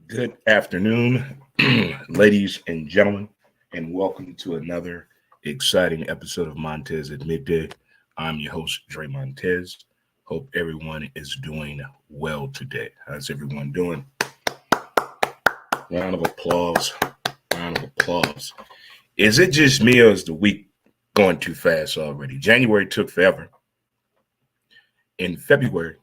Good afternoon, ladies and gentlemen, and welcome to another exciting episode of Montez at Midday. I'm your host, Dre Montez. Hope everyone is doing well today. How's everyone doing? Round of applause. Round of applause. Is it just me or is the week going too fast already? January took forever, and February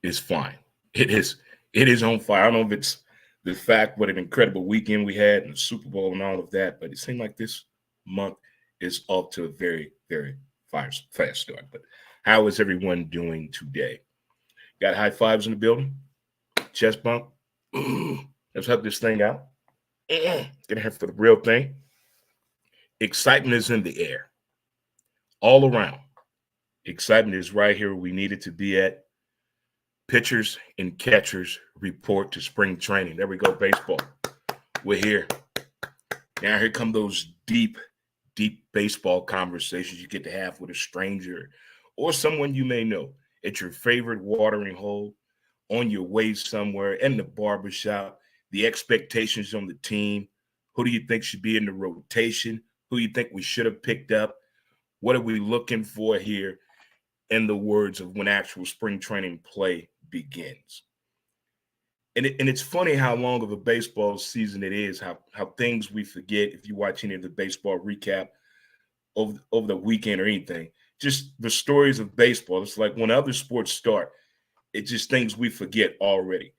is flying. It is. It is on fire. I don't know if it's the fact what an incredible weekend we had and the Super Bowl and all of that, but it seemed like this month is off to a very fast start. But how is everyone doing today? Got high fives in the building? Chest bump? Let's hug this thing out. Get here for the real thing. Excitement is in the air, all around. Excitement is right here where we need it to be at. Pitchers and catchers report to spring training. There we go, baseball. We're here. Now here come those deep baseball conversations you get to have with a stranger or someone you may know at your favorite watering hole, on your way somewhere, in the barbershop, the expectations on the team. Who do you think should be in the rotation? Who do you think we should have picked up? What are we looking for here in the words of when actual spring training play begins? And it's funny how long of a baseball season it is, how things we forget if you watch any of the baseball recap over the weekend or anything. Just the stories of baseball. It's like when other sports start, it's just things we forget already.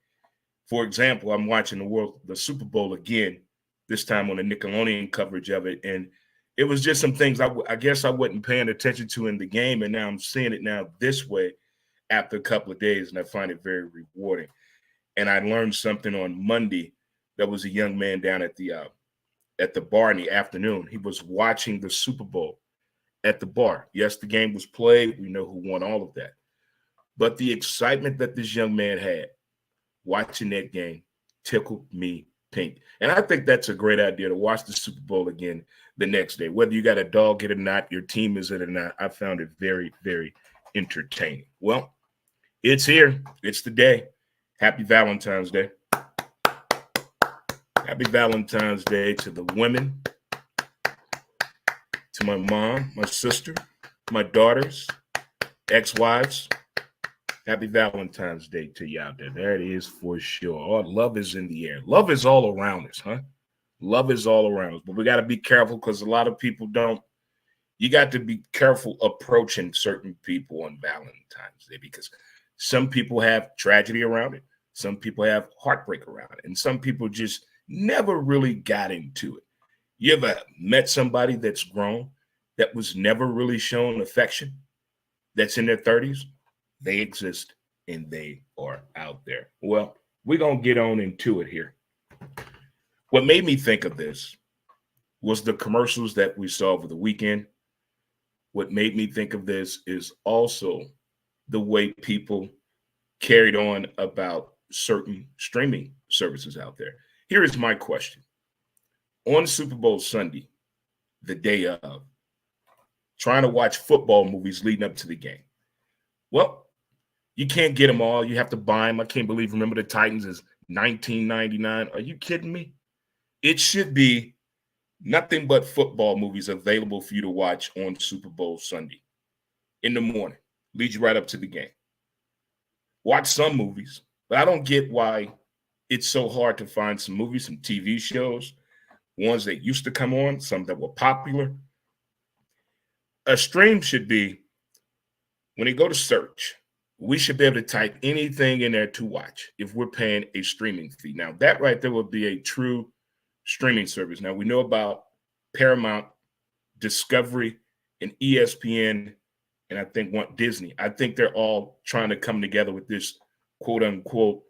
For example, I'm watching the Super Bowl again, this time on the Nickelodeon coverage of it. And it was just some things I guess I wasn't paying attention to in the game. And now I'm seeing it now this way after a couple of days. And I find it very rewarding. And I learned something on Monday. There was a young man down at the bar in the afternoon. He was watching the Super Bowl at the bar. Yes, the game was played. We know who won all of that. But the excitement that this young man had watching that game tickled me pink. And I think that's a great idea to watch the Super Bowl again the next day. Whether you got a dog it or not, your team is it or not, I found it very entertaining. Well, it's here. It's the day. Happy Valentine's Day. Happy Valentine's Day to the women, to my mom, my sister, my daughters, ex-wives. Happy Valentine's Day to you out there. There it is for sure. Oh, love is in the air. Love is all around us, huh? Love is all around us. But we got to be careful because a lot of people don't. You got to be careful approaching certain people on Valentine's Day because some people have tragedy around it. Some people have heartbreak around it. And some people just never really got into it. You ever met somebody that's grown that was never really shown affection, that's in their 30s? They exist and they are out there. Well, we're going to get on into it here. What made me think of this was the commercials that we saw over the weekend. What made me think of this is also the way people carried on about certain streaming services out there. Here is my question. On Super Bowl Sunday, the day of, trying to watch football movies leading up to the game. Well, you can't get them all. You have to buy them. I can't believe Remember the Titans is $19.99. Are you kidding me? It should be nothing but football movies available for you to watch on Super Bowl Sunday in the morning. Lead you right up to the game. Watch some movies, but I don't get why it's so hard to find some movies, some TV shows, ones that used to come on, some that were popular. A stream should be, when you go to search, we should be able to type anything in there to watch if we're paying a streaming fee. Now, that right there would be a true streaming service. Now, we know about Paramount, Discovery, and ESPN, and I think Disney. I think they're all trying to come together with this, quote unquote,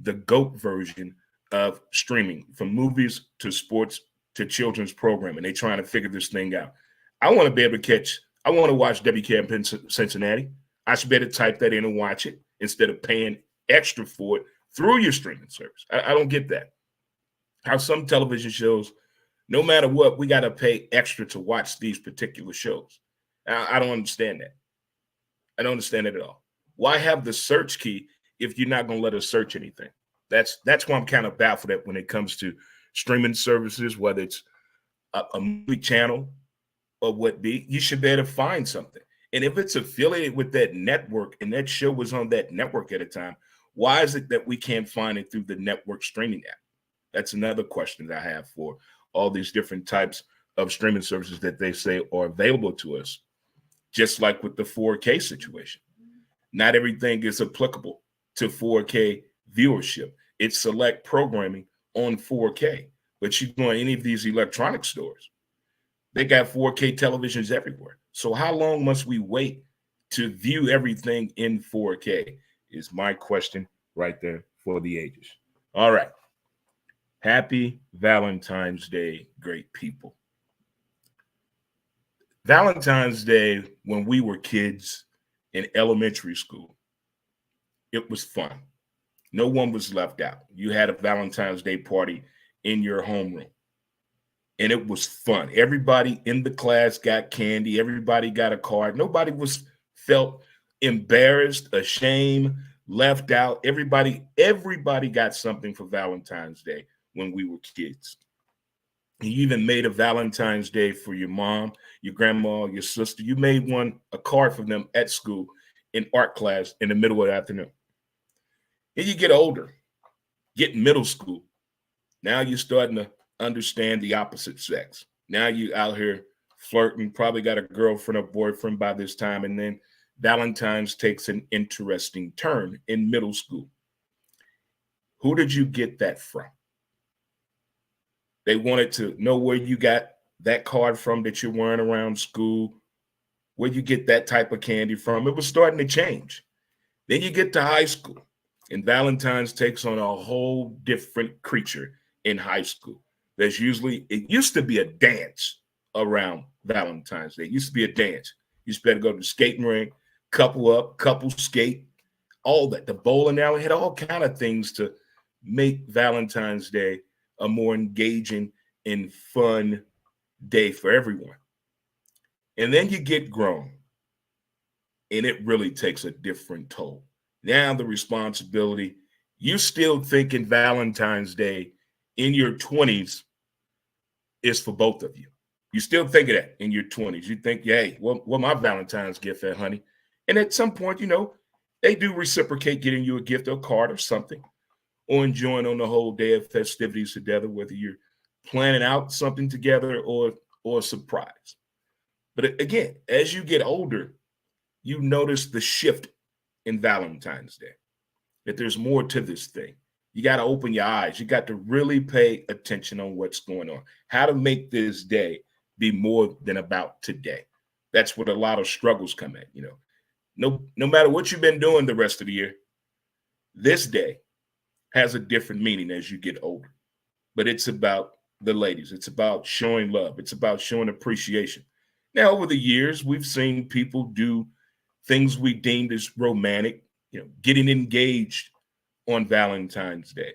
the GOAT version of streaming, from movies to sports to children's programming. They're trying to figure this thing out. I want to be able to I want to watch WKM Cincinnati. I should be able to type that in and watch it instead of paying extra for it through your streaming service. I don't get that. How some television shows, no matter what, we got to pay extra to watch these particular shows. I don't understand that. I don't understand it at all. Why have the search key if you're not going to let us search anything? That's why I'm kind of baffled at when it comes to streaming services, whether it's a movie channel or what be, you should be able to find something. And if it's affiliated with that network and that show was on that network at a time, why is it that we can't find it through the network streaming app? That's another question that I have for all these different types of streaming services that they say are available to us, just like with the 4K situation. Not everything is applicable to 4K viewership. It's select programming on 4K. But you go in any of these electronic stores, they got 4K televisions everywhere. So how long must we wait to view everything in 4K is my question right there for the ages. All right. Happy Valentine's Day, great people. Valentine's Day, when we were kids in elementary school, it was fun. No one was left out. You had a Valentine's Day party in your homeroom, and it was fun. Everybody in the class got candy. Everybody got a card. Nobody was felt embarrassed, ashamed, left out. Everybody got something for Valentine's Day when we were kids. You even made a Valentine's Day for your mom, your grandma, your sister. You made a card for them at school in art class in the middle of the afternoon. And you get older, get middle school. Now you're starting to understand the opposite sex. Now you out here flirting, probably got a girlfriend or boyfriend by this time. And then Valentine's takes an interesting turn in middle school. Who did you get that from? They wanted to know where you got that card from that you're wearing around school, where you get that type of candy from. It was starting to change. Then you get to high school, and Valentine's takes on a whole different creature in high school. It used to be a dance around Valentine's Day. It used to be a dance. You used to better go to the skating rink, couple up, couple skate, all that. The bowling alley had all kind of things to make Valentine's Day a more engaging and fun day for everyone. And then you get grown, and it really takes a different toll. Now the responsibility, you still thinking Valentine's Day in your 20s is for both of you. You still think of that in your 20s. You think, hey, what my Valentine's gift at, honey? And at some point, they do reciprocate getting you a gift or a card or something, or enjoying on the whole day of festivities together, whether you're planning out something together or a surprise. But again, as you get older, you notice the shift in Valentine's Day, that there's more to this thing. You got to open your eyes. You got to really pay attention on what's going on, how to make this day be more than about today. That's what a lot of struggles come at. No matter what you've been doing the rest of the year, this day has a different meaning as you get older. But it's about the ladies. It's about showing love. It's about showing appreciation. Now, over the years, we've seen people do things we deemed as romantic, getting engaged on Valentine's Day,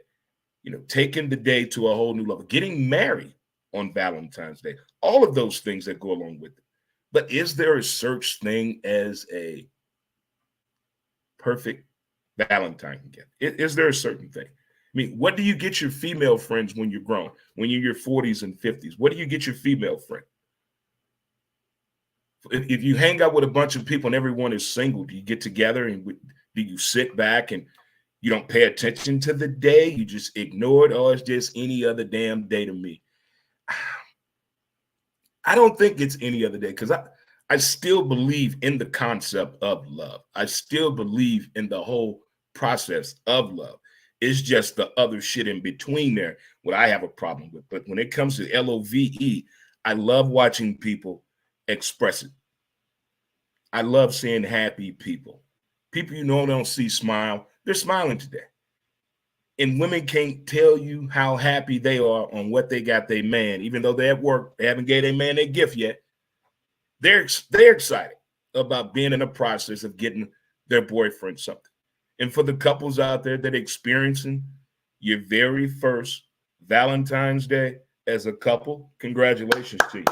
taking the day to a whole new level, getting married on Valentine's Day, all of those things that go along with it. But is there a such thing as a perfect Valentine gift? Is there a certain thing? I mean, what do you get your female friends when you're grown, when you're in your 40s and 50s? What do you get your female friend? If you hang out with a bunch of people and everyone is single, do you get together and do you sit back and you don't pay attention to the day? You just ignore it, or it's just any other damn day to me? I don't think it's any other day, because I still believe in the concept of love. I still believe in the whole process of love. It's just the other shit in between there what I have a problem with. But when it comes to LOVE, I love watching people express it. I love seeing happy people. People don't see smile. They're smiling today. And women can't tell you how happy they are on what they got their man, even though they're at work, they haven't gave their man their gift yet. They're excited about being in the process of getting their boyfriend something. And for the couples out there that are experiencing your very first Valentine's Day as a couple, congratulations to you.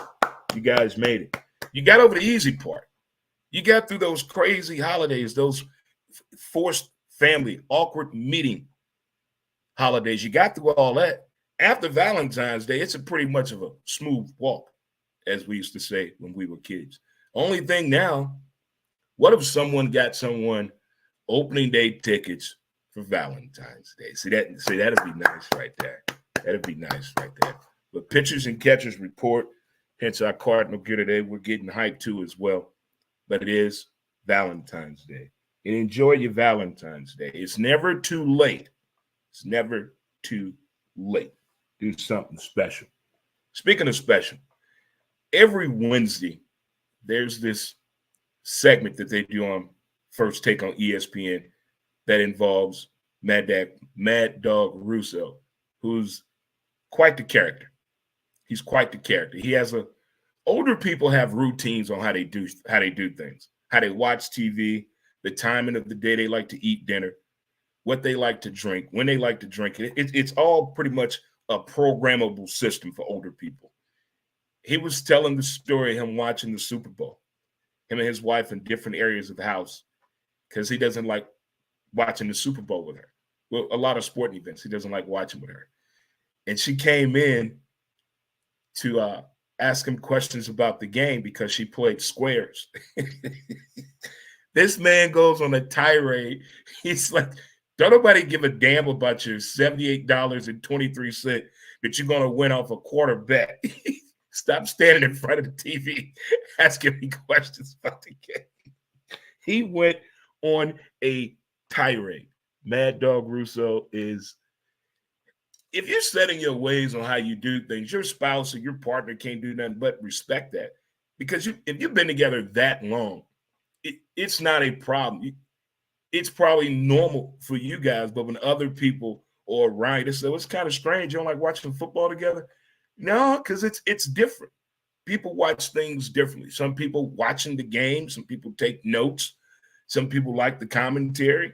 You guys made it. You got over the easy part. You got through those crazy holidays, those forced family, awkward meeting holidays. You got through all that. After Valentine's Day, it's a pretty much of a smooth walk, as we used to say when we were kids. Only thing now, what if someone got someone opening day tickets for Valentine's Day? See, that'd be nice right there. That'd be nice right there. But pitchers and catchers report, hence our Cardinal gear today, we're getting hyped too as well. But it is Valentine's Day. And enjoy your Valentine's Day. It's never too late. It's never too late. Do something special. Speaking of special, every Wednesday, there's this segment that they do on First Take on ESPN that involves Mad Dog Russo, who's quite the character. He's quite the character. He has older people have routines on how they do things, how they watch TV, the timing of the day they like to eat dinner, what they like to drink, when they like to drink it. It's all pretty much a programmable system for older people. He was telling the story of him watching the Super Bowl, him and his wife in different areas of the house, because he doesn't like watching the Super Bowl with her. Well, a lot of sporting events he doesn't like watching with her. And she came in to ask him questions about the game because she played squares. This man goes on a tirade. He's like, don't nobody give a damn about your $78.23 that you're going to win off a quarter bet. Stop standing in front of the TV asking me questions about the game. He went on a tirade. Mad Dog Russo is, if you're setting your ways on how you do things, your spouse or your partner can't do nothing but respect that. Because if you've been together that long, it's not a problem. It's probably normal for you guys, but when other people are around, they say, well, it's kind of strange. You don't like watching football together? No, because it's different. People watch things differently. Some people watching the game, some people take notes, some people like the commentary.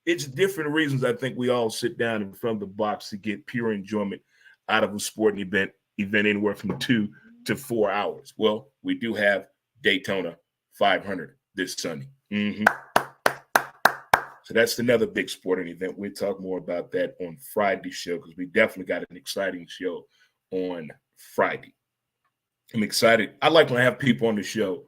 It's different reasons. I think we all sit down in front of the box to get pure enjoyment out of a sporting event anywhere from 2 to 4 hours. Well, we do have Daytona 500 this Sunday. So that's another big sporting event. We'll talk more about that on Friday's show because we definitely got an exciting show on Friday. I'm excited. I like when I have people on the show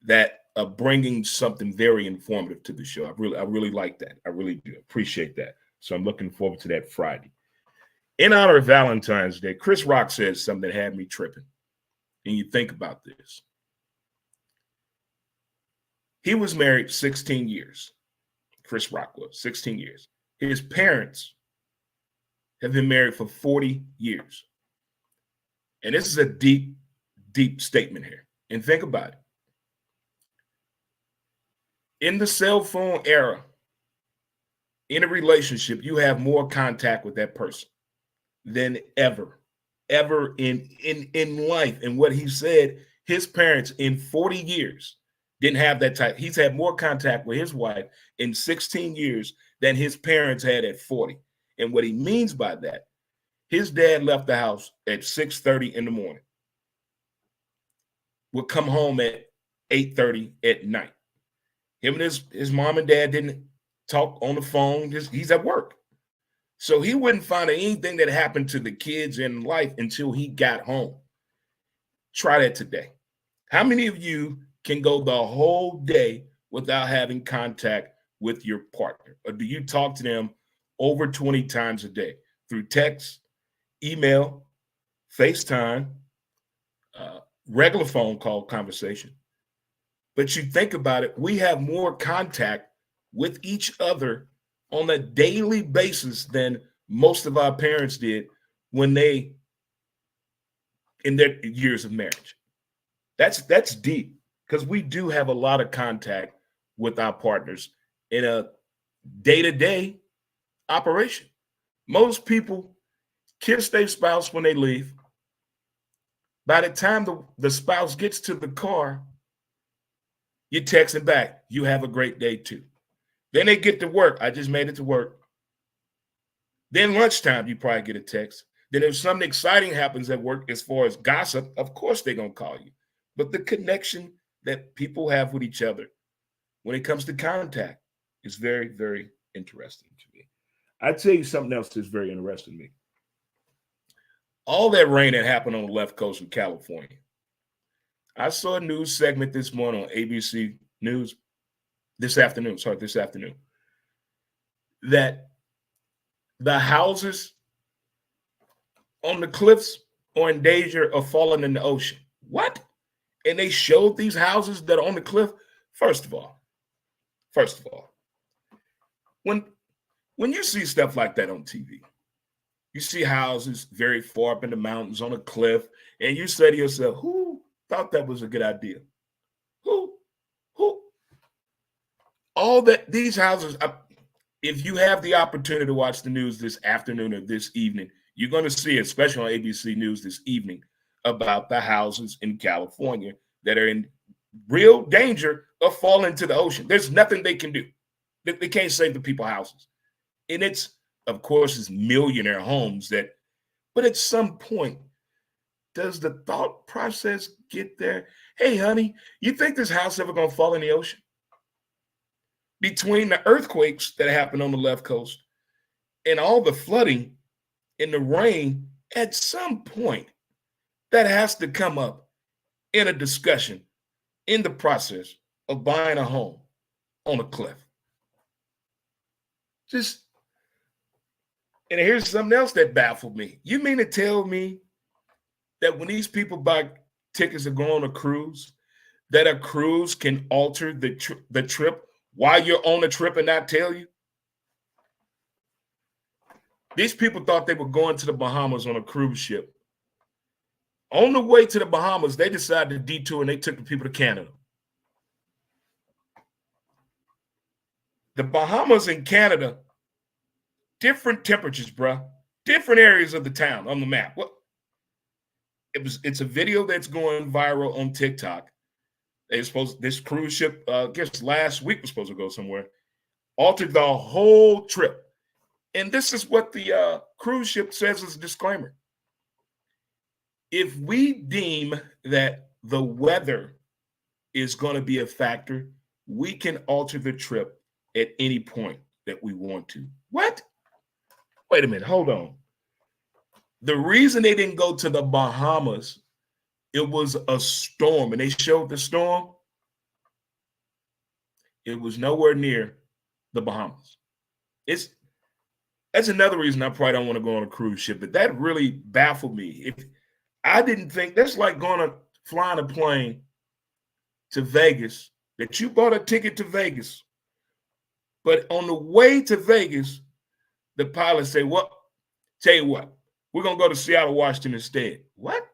that are bringing something very informative to the show. I really like that. I really do appreciate that. So I'm looking forward to that Friday. In honor of Valentine's Day, Chris Rock said something that had me tripping. And you think about this. He was married 16 years. Chris Rock was 16 years. His parents have been married for 40 years. And this is a deep, deep statement here. And think about it. In the cell phone era, in a relationship, you have more contact with that person than ever in life. And what he said, his parents in 40 years didn't have that type. He's had more contact with his wife in 16 years than his parents had at 40. And what he means by that, his dad left the house at 6:30 in the morning, would come home at 8:30 at night. Him and his mom and dad didn't talk on the phone. He's at work. So he wouldn't find anything that happened to the kids in life until he got home. Try that today. How many of you can go the whole day without having contact with your partner? Or do you talk to them over 20 times a day through text, email, FaceTime, regular phone call conversation? But you think about it, we have more contact with each other on a daily basis than most of our parents did when they, in their years of marriage. That's deep because we do have a lot of contact with our partners in a day-to-day operation. Most people kiss their spouse when they leave. By the time the spouse gets to the car, you're texting back, you have a great day too. Then they get to work. I just made it to work. Then lunchtime, you probably get a text. Then if something exciting happens at work as far as gossip, of course they're going to call you. But the connection that people have with each other when it comes to contact is very, very interesting to me. I tell you something else that's very interesting to me. All that rain that happened on the left coast of California. I saw a news segment this morning on ABC News this afternoon, that the houses on the cliffs are in danger of falling in the ocean. What? And they showed these houses that are on the cliff. First of all, when when you see stuff like that on TV, you see houses very far up in the mountains on a cliff, and you say to yourself, who thought that was a good idea? Who? Who? All that these houses, if you have the opportunity to watch the news this afternoon or this evening, you're going to see, especially on ABC News this evening, about the houses in California that are in real danger of falling into the ocean. There's nothing they can do. They can't save the people's houses. And it's, of course, it's millionaire homes that, but at some point, does the thought process get there? Hey, honey, you think this house ever going to fall in the ocean? Between the earthquakes that happened on the left coast and all the flooding and the rain, at some point, that has to come up in a discussion in the process of buying a home on a cliff. Just, and here's something else that baffled me. You mean to tell me that when these people buy tickets to go on a cruise, that a cruise can alter the trip while you're on the trip and not tell you? These people thought they were going to the Bahamas on a cruise ship. On the way to the Bahamas, they decided to detour and they took the people to Canada. The Bahamas and Canada, different temperatures, bruh. Different areas of the town on the map. What? It's a video that's going viral on TikTok. This cruise ship, I guess last week was supposed to go somewhere, altered the whole trip. And this is what the cruise ship says as a disclaimer. If we deem that the weather is going to be a factor, we can alter the trip at any point that we want to. What? Wait a minute. Hold on. The reason they didn't go to the Bahamas, it was a storm, and they showed the storm. It was nowhere near the Bahamas. That's another reason I probably don't want to go on a cruise ship, but that really baffled me. If I didn't think that's like flying a plane to Vegas, that you bought a ticket to Vegas, but on the way to Vegas, the pilot say, "Well, tell you what, we're gonna go to Seattle, Washington instead." What?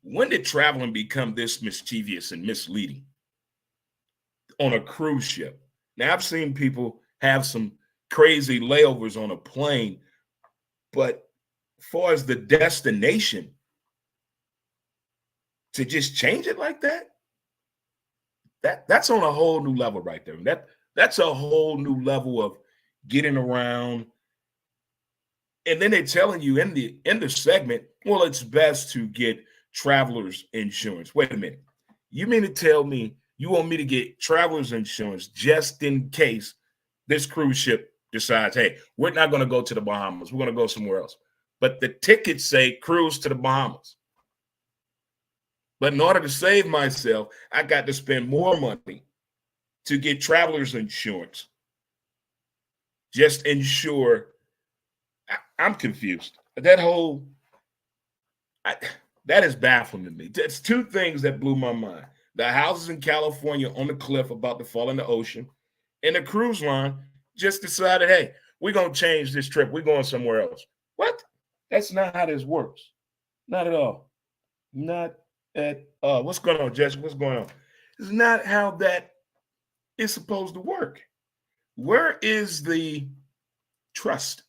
When did traveling become this mischievous and misleading on a cruise ship? Now, I've seen people have some crazy layovers on a plane, but as far as the destination, to just change it like that's on a whole new level right there. That's a whole new level of getting around. And then they're telling you in the segment, well, it's best to get traveler's insurance. Wait a minute. You mean to tell me you want me to get traveler's insurance just in case this cruise ship decides, hey, we're not going to go to the Bahamas. We're going to go somewhere else. But the tickets say cruise to the Bahamas. But in order to save myself, I got to spend more money to get traveler's insurance. Just ensure. I'm confused. That is baffling to me. That's two things that blew my mind. The houses in California on the cliff about to fall in the ocean, and the cruise line just decided, hey, we're going to change this trip. We're going somewhere else. What? That's not how this works. Not at all. Not at all. What's going on, Jessica? What's going on? It's not how that is supposed to work. Where is the trust?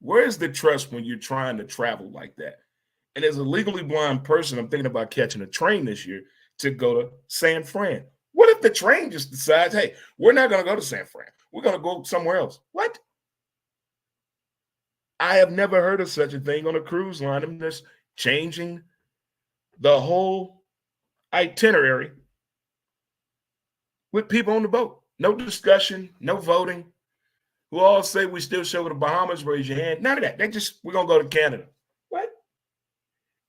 Where is the trust when you're trying to travel like that? And as a legally blind person, I'm thinking about catching a train this year to go to San Fran. What if the train just decides, hey, we're not going to go to San Fran. We're going to go somewhere else. What? I have never heard of such a thing on a cruise line. I'm just changing the whole itinerary with people on the boat. No discussion, no voting. Who all say we still show the Bahamas, raise your hand. None of that. We're going to go to Canada. What?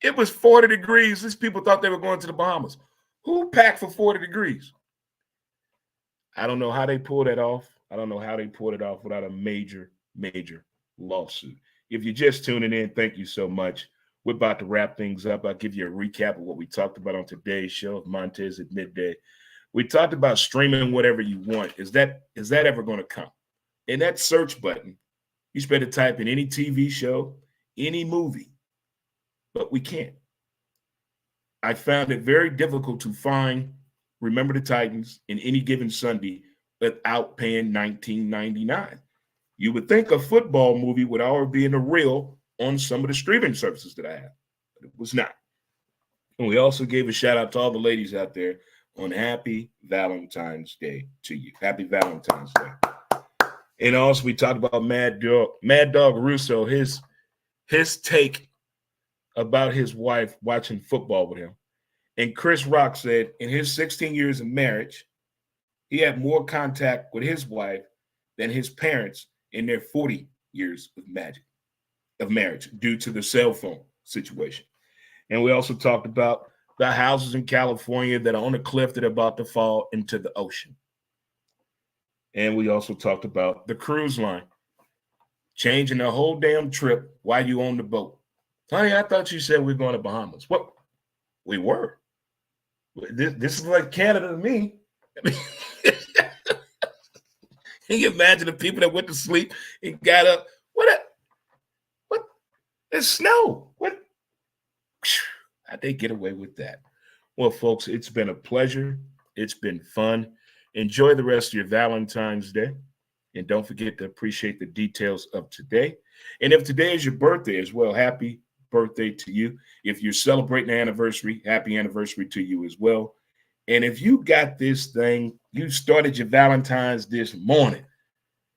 It was 40 degrees. These people thought they were going to the Bahamas. Who packed for 40 degrees? I don't know how they pulled that off. I don't know how they pulled it off without a major, major lawsuit. If you're just tuning in, thank you so much. We're about to wrap things up. I'll give you a recap of what we talked about on today's show of Montez at Midday. We talked about streaming whatever you want. Is that ever going to come? In that search button, you better type in any TV show, any movie, but we can't. I found it very difficult to find Remember the Titans in any given Sunday without paying $19.99. You would think a football movie would already be in the reel on some of the streaming services that I have, but it was not. And we also gave a shout out to all the ladies out there on Happy Valentine's Day to you. Happy Valentine's Day. And also we talked about Mad Dog Russo, his take about his wife watching football with him. And Chris Rock said in his 16 years of marriage, he had more contact with his wife than his parents in their 40 years of marriage due to the cell phone situation. And we also talked about the houses in California that are on a cliff that are about to fall into the ocean. And we also talked about the cruise line changing the whole damn trip while you on the boat. Honey, I thought you said we're going to Bahamas. Well, we were. This is like Canada to me. I mean, can you imagine the people that went to sleep and got up? What? It's snow. What? How'd they get away with that? Well, folks, it's been a pleasure. It's been fun. Enjoy the rest of your Valentine's Day. And don't forget to appreciate the details of today. And if today is your birthday as well, happy birthday to you. If you're celebrating an anniversary, happy anniversary to you as well. And if you got this thing, you started your Valentine's this morning,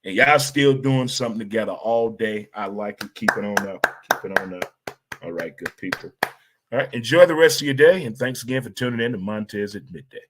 and y'all still doing something together all day, I like it. Keep it on up. Keep it on up. All right, good people. All right, enjoy the rest of your day, and thanks again for tuning in to Montez at Midday.